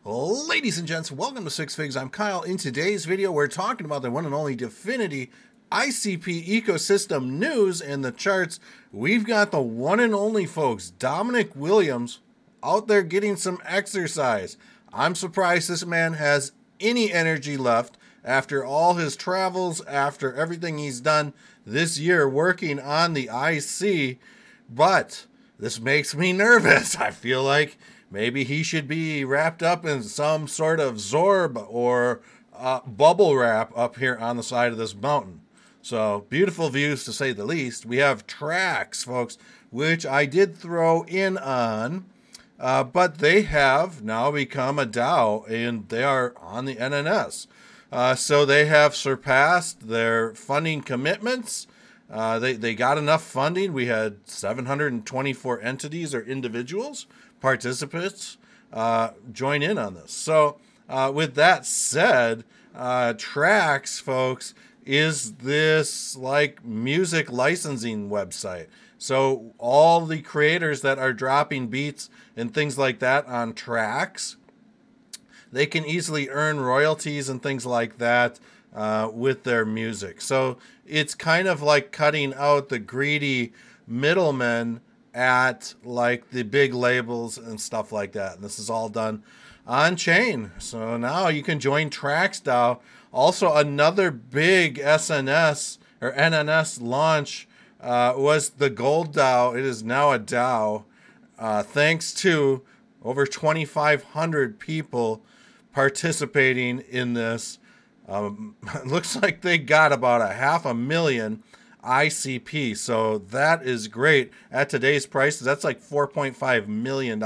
Ladies and gents, welcome to Six Figs. I'm Kyle. In today's video, we're talking about the one and only Dfinity ICP ecosystem news and the charts. We've got the one and only, folks, Dominic Williams, out there getting some exercise. I'm surprised this man has any energy left after all his travels, after everything he's done this year working on the IC, but this makes me nervous. I feel like maybe he should be wrapped up in some sort of Zorb or bubble wrap up here on the side of this mountain. So beautiful views to say the least. We have tracks, folks, which I did throw in on, but they have now become a DAO and they are on the NNS. So they have surpassed their funding commitments. They got enough funding. We had 724 entities or individuals, participants, join in on this. So with that said, Tracks, folks, is this like music licensing website. So all the creators that are dropping beats and things like that on Tracks, they can easily earn royalties and things like that with their music. So it's kind of like cutting out the greedy middlemen at like the big labels and stuff like that. And this is all done on chain. So now you can join Tracks DAO. Also, another big SNS or NNS launch was the Gold DAO. It is now a DAO thanks to over 2,500 people participating in this. It looks like they got about 500,000 ICP, so that is great. At today's prices, that's like $4.5 million.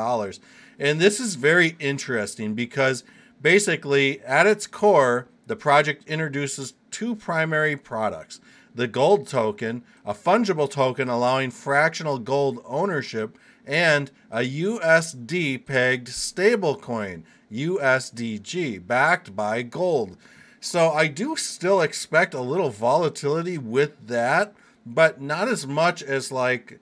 And this is very interesting because basically at its core, the project introduces two primary products. The gold token, a fungible token allowing fractional gold ownership, and a USD pegged stablecoin, USDG, backed by gold. So I do still expect a little volatility with that, but not as much as like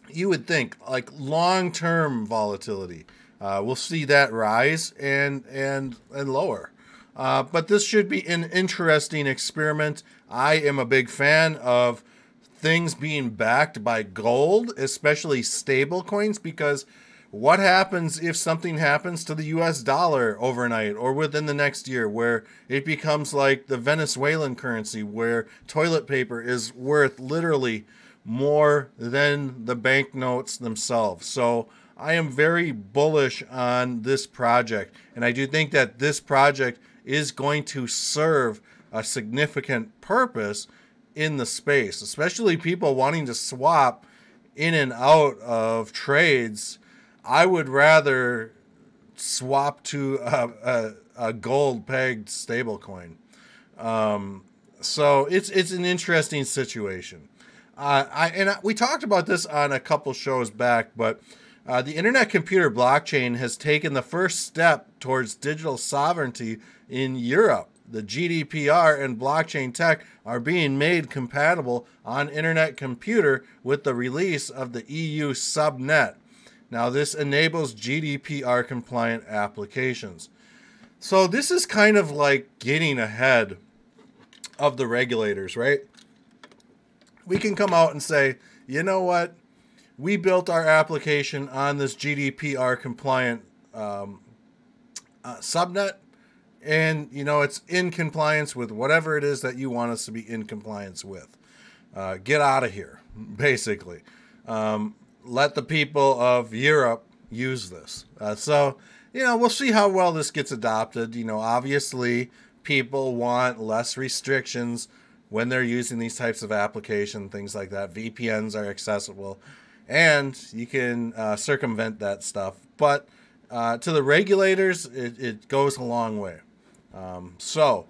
you would think, like long-term volatility. We'll see that rise and lower. But this should be an interesting experiment. I am a big fan of things being backed by gold, especially stable coins, because what happens if something happens to the US dollar overnight or within the next year where it becomes like the Venezuelan currency where toilet paper is worth literally more than the banknotes themselves? So I am very bullish on this project, and I do think that this project is going to serve a significant purpose in the space, especially people wanting to swap in and out of trades. I would rather swap to a gold pegged stablecoin. So it's an interesting situation. We talked about this on a couple shows back, but the Internet Computer blockchain has taken the first step towards digital sovereignty in Europe. The GDPR and blockchain tech are being made compatible on Internet Computer with the release of the EU subnet. Now, this enables GDPR compliant applications. So this is kind of like getting ahead of the regulators, right? We can come out and say, you know what? We built our application on this GDPR compliant subnet, and you know it's in compliance with whatever it is that you want us to be in compliance with. Get out of here, basically. Let the people of Europe use this. So, you know, we'll see how well this gets adopted. You know, obviously people want less restrictions when they're using these types of applications, things like that. VPNs are accessible and you can circumvent that stuff. But to the regulators, it goes a long way. So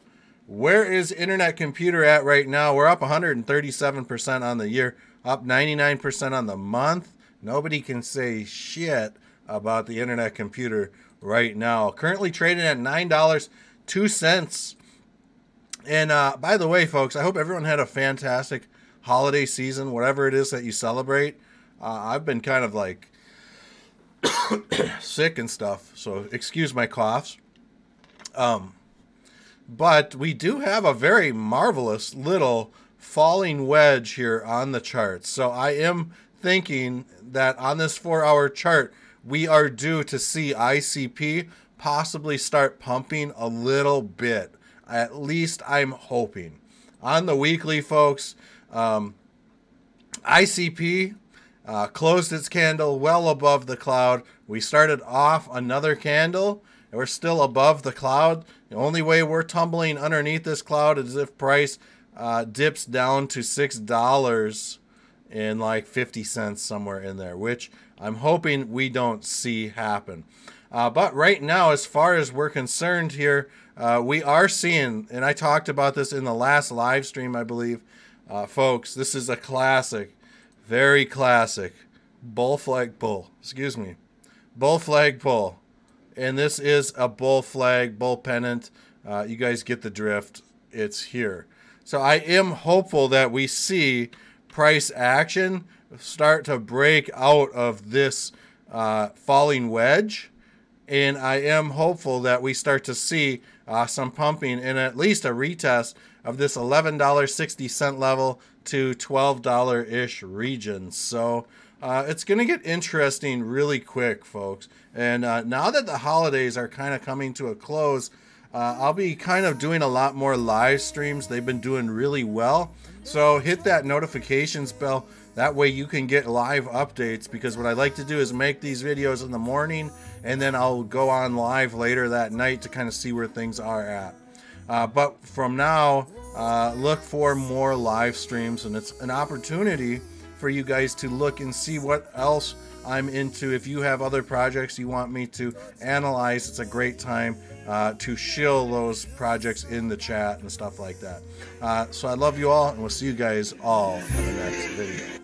where is Internet Computer at right now? We're up 137% on the year, up 99% on the month. Nobody can say shit about the Internet Computer right now. Currently trading at $9.02. And by the way, folks, I hope everyone had a fantastic holiday season, whatever it is that you celebrate. I've been kind of like sick and stuff, so excuse my coughs. But we do have a very marvelous little falling wedge here on the charts. So I am thinking that on this 4-hour chart, we are due to see ICP possibly start pumping a little bit. At least I'm hoping. On the weekly, folks, ICP closed its candle well above the cloud. We started off another candle, and we're still above the cloud. The only way we're tumbling underneath this cloud is if price dips down to $6 and like 50 cents somewhere in there, which I'm hoping we don't see happen. But right now, as far as we're concerned here, we are seeing, and I talked about this in the last live stream, I believe, folks, this is a classic, very classic bull flag pull. Excuse me. Bull flag pull. And this is a bull flag, bull pennant. You guys get the drift. It's here. So I am hopeful that we see price action start to break out of this falling wedge. And I am hopeful that we start to see some pumping and at least a retest of this $11.60 level to $12-ish region. So it's going to get interesting really quick, folks. And now that the holidays are kind of coming to a close, I'll be kind of doing a lot more live streams. They've been doing really well. So hit that notifications bell. That way you can get live updates, because what I like to do is make these videos in the morning and then I'll go on live later that night to kind of see where things are at. But from now, look for more live streams, and it's an opportunity for you guys to look and see what else I'm into. If you have other projects you want me to analyze, it's a great time to shill those projects in the chat and stuff like that. So I love you all, and we'll see you guys all in the next video.